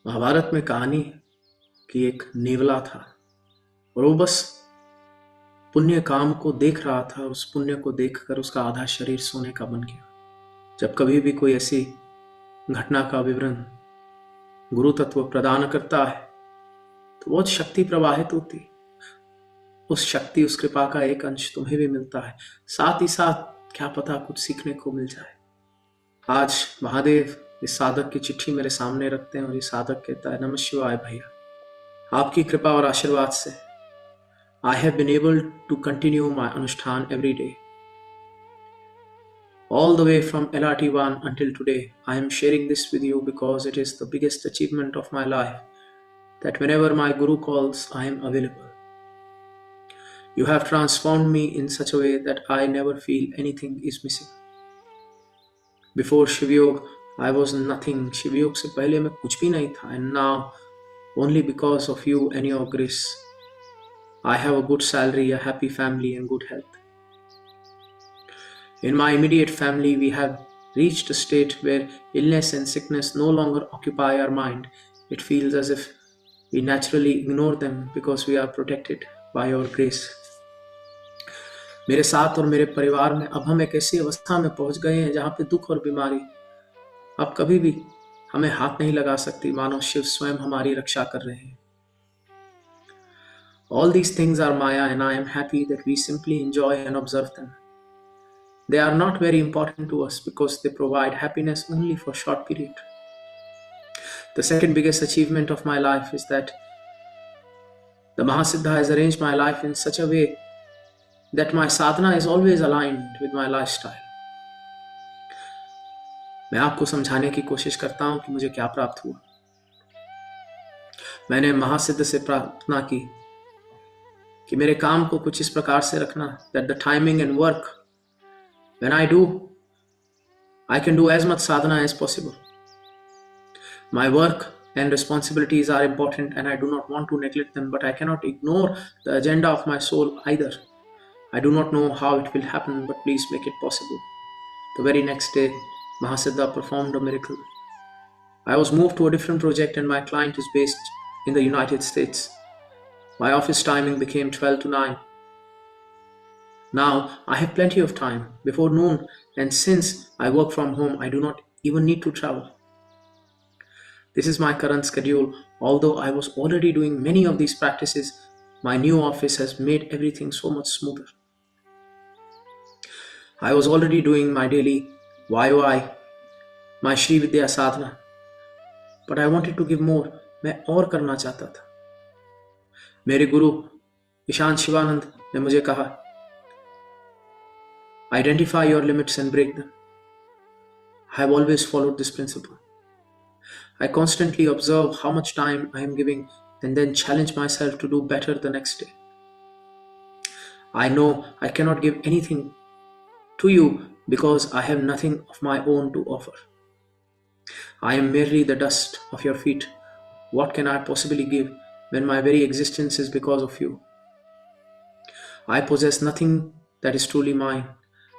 महाभारत में कहानी कि एक नेवला था और वो बस पुण्य काम को देख रहा था। उस पुण्य को देखकर उसका आधा शरीर सोने का बन गया। जब कभी भी कोई ऐसी घटना का विवरण गुरु तत्व प्रदान करता है तो बहुत शक्ति प्रवाहित होती। उस शक्ति, उस कृपा का एक अंश तुम्हें भी मिलता है। साथ ही साथ क्या पता कुछ सीखने को मिल जाए। आज महादेव इस साधक की चिट्ठी मेरे सामने रखते हैं और ये साधक कहता है, नमः शिवाय भैया, आपकी कृपा और आशीर्वाद से I have been able to continue my Anushthan every day. All the way from LRT1 until today, I am sharing this with you because it is the biggest achievement of my life that whenever my Guru calls, I am available. You have transformed me in such a way that I never feel anything is missing. Before Shivyog, I was nothing. Shivyog से पहले मैं कुछ भी नहीं था, and now, only because of you and your grace, I have a good salary, a happy family, and good health. In my immediate family, we have reached a state where illness and sickness no longer occupy our mind. It feels as if we naturally ignore them because we are protected by your grace. मेरे साथ और मेरे परिवार में अब हम एक ऐसी अवस्था में पहुंच गए हैं जहां पे दुख और बीमारी अब कभी भी हमें हाथ नहीं लगा सकती, मानो शिव स्वयं हमारी रक्षा कर रहे हैं. All these things are Maya, and I am happy that we simply enjoy and observe them. They are not very important to us because they provide happiness only for a short period. The second biggest achievement of my life is that the Mahasiddha has arranged my life in such a way that my sadhana is always aligned with my lifestyle. मैं आपको समझाने की कोशिश करता हूं कि मुझे क्या प्राप्त हुआ. मैंने महासिद्ध से प्रार्थना की कि मेरे काम को कुछ इस प्रकार से रखना that the timing and work when I do, I can do as much sadhana as possible. My work and responsibilities are important and I do not want to neglect them, but I cannot ignore the agenda of my soul either. I do not know how it will happen, but please make it possible. The very next day, Mahasiddha performed a miracle. I was moved to a different project and my client is based in the United States. My office timing became 12 to 9. Now I have plenty of time before noon, and since I work from home, I do not even need to travel. This is my current schedule. Although I was already doing many of these practices, my new office has made everything so much smoother. I was already doing my daily YOI, my Shri Vidya Sadhana, but I wanted to give more. मैं और करना चाहता था. मेरे गुरु ईशान शिवानंद ने मुझे कहा, identify your limits and break them. I have always followed this principle. I constantly observe how much time I am giving and then challenge myself to do better the next day. I know I cannot give anything to you because I have nothing of my own to offer. I am merely the dust of your feet. What can I possibly give when my very existence is because of you? I possess nothing that is truly mine.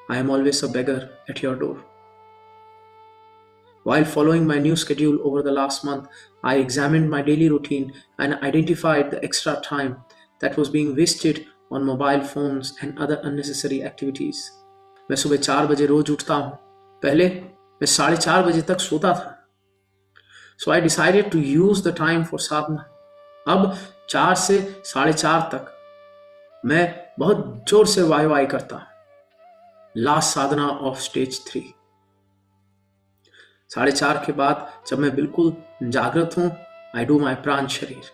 I am always a beggar at your door. While following my new schedule over the last month, I examined my daily routine and identified the extra time that was being wasted on mobile phones and other unnecessary activities. मैं सुबह 4 बजे रोज उठता हूँ. पहले मैं 4:30 बजे तक सोता था. So I decided to use the time for sadhana. अब 4 से 4:30 तक मैं बहुत जोर से वाई करता हूँ. Last Sadhana of stage 3. 4:30 के बाद जब मैं बिल्कुल जागृत हूं, I do my प्राण शरीर.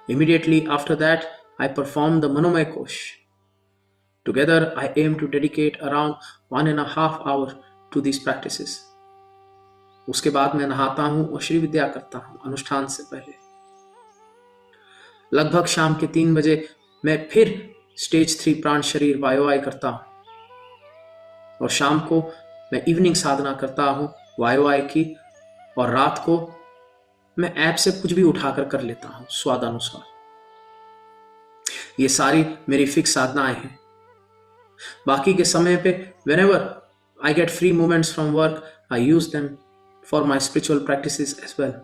Immediately after that, I perform the Manomay Kosh. Together, I aim to dedicate around 1.5 hours to these practices. उसके बाद मैं नहाता हूं और श्री विद्या करता हूं अनुष्ठान से पहले. लगभग शाम के 3 बजे मैं फिर स्टेज 3 प्राण शरीर वायुवाई करता हूं और शाम को मैं इवनिंग साधना करता हूं वायुवाई की, और रात को मैं ऐप से कुछ भी उठाकर कर लेता हूं स्वादानुसार. ये सारी मेरी फिक्स साधनाएं हैं. बाकी के समय पे whenever I get free moments from work, I use them for my spiritual practices as well.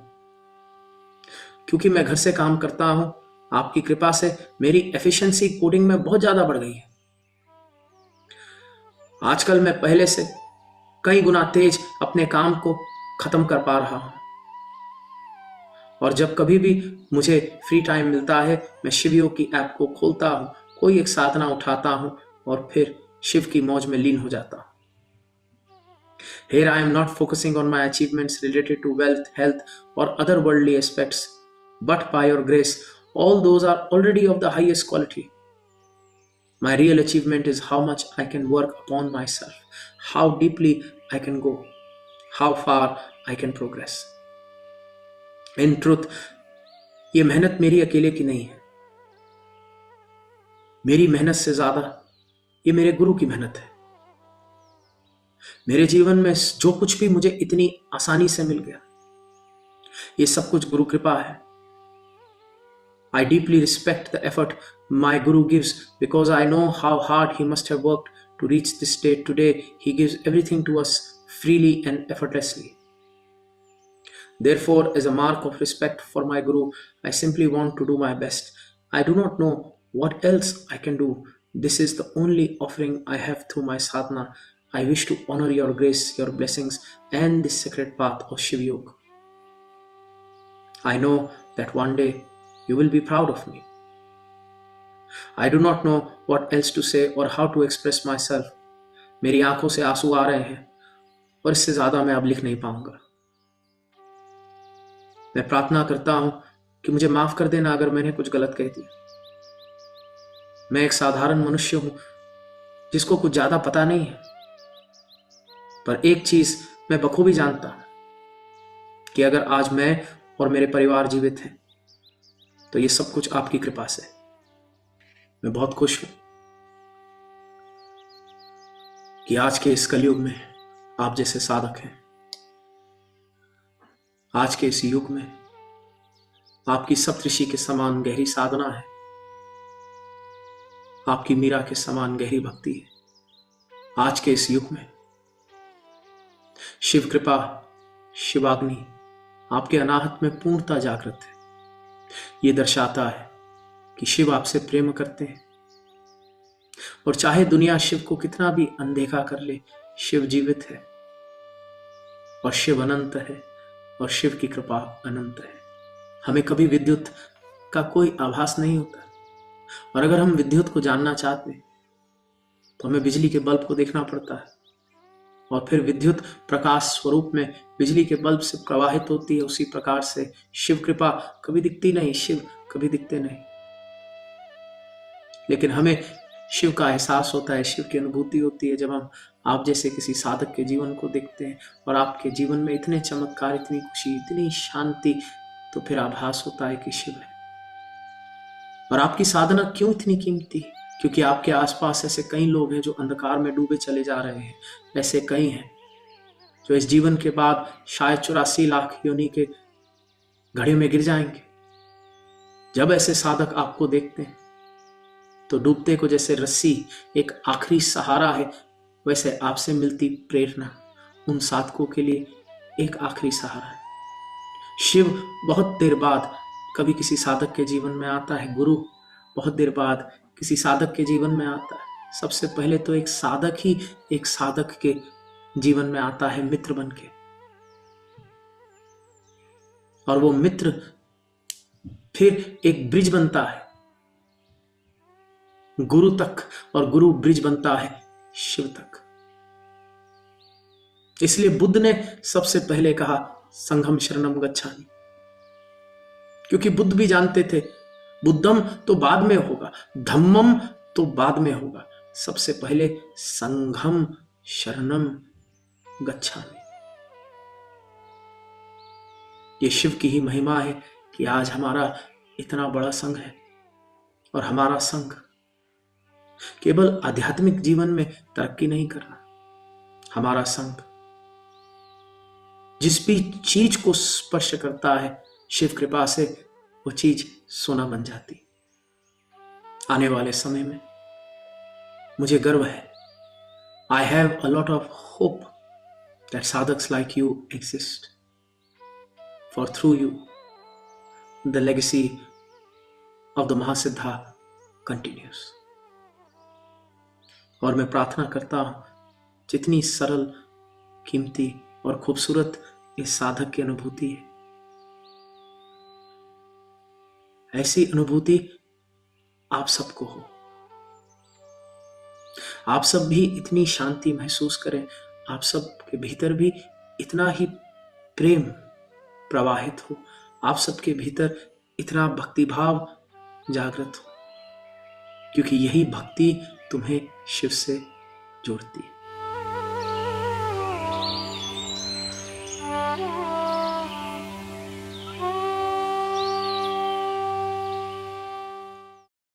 क्योंकि मैं घर से काम करता हूं, आपकी कृपा से मेरी एफिशिएंसी कोडिंग में बहुत ज्यादा बढ़ गई है। आजकल मैं पहले से कई गुना तेज अपने काम को खत्म कर पा रहा हूं। और जब कभी भी मुझे फ्री टाइम मिलता है, मैं शिव योग की ऐप को खोलता हूं, कोई एक साधना उठाता हूं और फिर शिव की मौज में लीन हो जाता हूं। Here I am not focusing on my achievements related to wealth, health, or other worldly aspects, but by your grace, all those are already of the highest quality. My real achievement is how much I can work upon myself, how deeply I can go, how far I can progress. In truth, ये मेहनत मेरी अकेले की नहीं है। मेरी मेहनत से ज्यादा ये मेरे गुरु की मेहनत है। मेरे जीवन में जो कुछ भी मुझे इतनी आसानी से मिल गया, ये सब कुछ गुरु कृपा है। I deeply respect the effort my Guru gives because I know how hard he must have worked to reach this state today. He gives everything to us freely and effortlessly. Therefore, as a mark of respect for my Guru, I simply want to do my best. I do not know what else I can do. This is the only offering I have through my sadhana. I wish to honor your grace, your blessings, and this sacred path of Shiv Yoga. I know that one day you will be proud of me. I do not know what else to say or how to express myself. मेरी आंखों से आंसू आ रहे हैं और इससे ज्यादा मैं अब लिख नहीं पाऊंगा। मैं प्रार्थना करता हूं कि मुझे माफ कर देना अगर मैंने कुछ गलत कह दिया। मैं एक साधारण मनुष्य हूं जिसको कुछ ज्यादा पता नहीं है, पर एक चीज मैं बखूबी जानता हूं कि अगर आज मैं और मेरे परिवार जीवित हैं तो ये सब कुछ आपकी कृपा से। मैं बहुत खुश हूं कि आज के इस कलयुग में आप जैसे साधक हैं। आज के इस युग में आपकी सप्तऋषि के समान गहरी साधना है, आपकी मीरा के समान गहरी भक्ति है। आज के इस युग में शिव कृपा, शिवाग्नि आपके अनाहत में पूर्णता जागृत है। ये दर्शाता है कि शिव आपसे प्रेम करते हैं और चाहे दुनिया शिव को कितना भी अनदेखा कर ले, शिव जीवित है और शिव अनंत है और शिव की कृपा अनंत है। हमें कभी विद्युत का कोई आभास नहीं होता, और अगर हम विद्युत को जानना चाहते हैं तो हमें बिजली के बल्ब को देखना पड़ता है, और फिर विद्युत प्रकाश स्वरूप में बिजली के बल्ब से प्रवाहित होती है। उसी प्रकार से शिव कृपा कभी दिखती नहीं, शिव कभी दिखते नहीं, लेकिन हमें शिव का एहसास होता है, शिव की अनुभूति होती है जब हम आप जैसे किसी साधक के जीवन को देखते हैं और आपके जीवन में इतने चमत्कार, इतनी खुशी, इतनी शांति, तो फिर आभास होता है कि शिव है। और आपकी साधना क्यों इतनी कीमती? क्योंकि आपके आसपास ऐसे कई लोग हैं जो अंधकार में डूबे चले जा रहे हैं। ऐसे कई हैं जो इस जीवन के बाद शायद 84 लाख योनि के घड़े में गिर जाएंगे। जब ऐसे साधक आपको देखते हैं तो डूबते को जैसे रस्सी एक आखिरी सहारा है, वैसे आपसे मिलती प्रेरणा उन साधकों के लिए एक आखिरी सहारा है। शिव बहुत देर बाद कभी किसी साधक के जीवन में आता है, गुरु बहुत देर बाद किसी साधक के जीवन में आता है। सबसे पहले तो एक साधक ही एक साधक के जीवन में आता है मित्र बन के, और वो मित्र फिर एक ब्रिज बनता है गुरु तक, और गुरु ब्रिज बनता है शिव तक। इसलिए बुद्ध ने सबसे पहले कहा संघम शरणम गच्छामि, क्योंकि बुद्ध भी जानते थे बुद्धम तो बाद में होगा, धम्मम तो बाद में होगा, सबसे पहले संघम शरणम गच्छामि। ये शिव की ही महिमा है कि आज हमारा इतना बड़ा संघ है, और हमारा संघ केवल आध्यात्मिक जीवन में तरक्की नहीं करना, हमारा संघ जिस भी चीज को स्पर्श करता है शिव कृपा से वो चीज सोना बन जाती। आने वाले समय में मुझे गर्व है, I have a lot of hope that sadhaks like you exist, for through you the legacy of the Mahasiddha continues. और मैं प्रार्थना करता हूं जितनी सरल, कीमती और खूबसूरत इस साधक की अनुभूति है, ऐसी अनुभूति आप सबको हो। आप सब भी इतनी शांति महसूस करें, आप सब के भीतर भी इतना ही प्रेम प्रवाहित हो, आप सबके भीतर इतना भक्तिभाव जागृत हो, क्योंकि यही भक्ति तुम्हें शिव से जोड़ती है।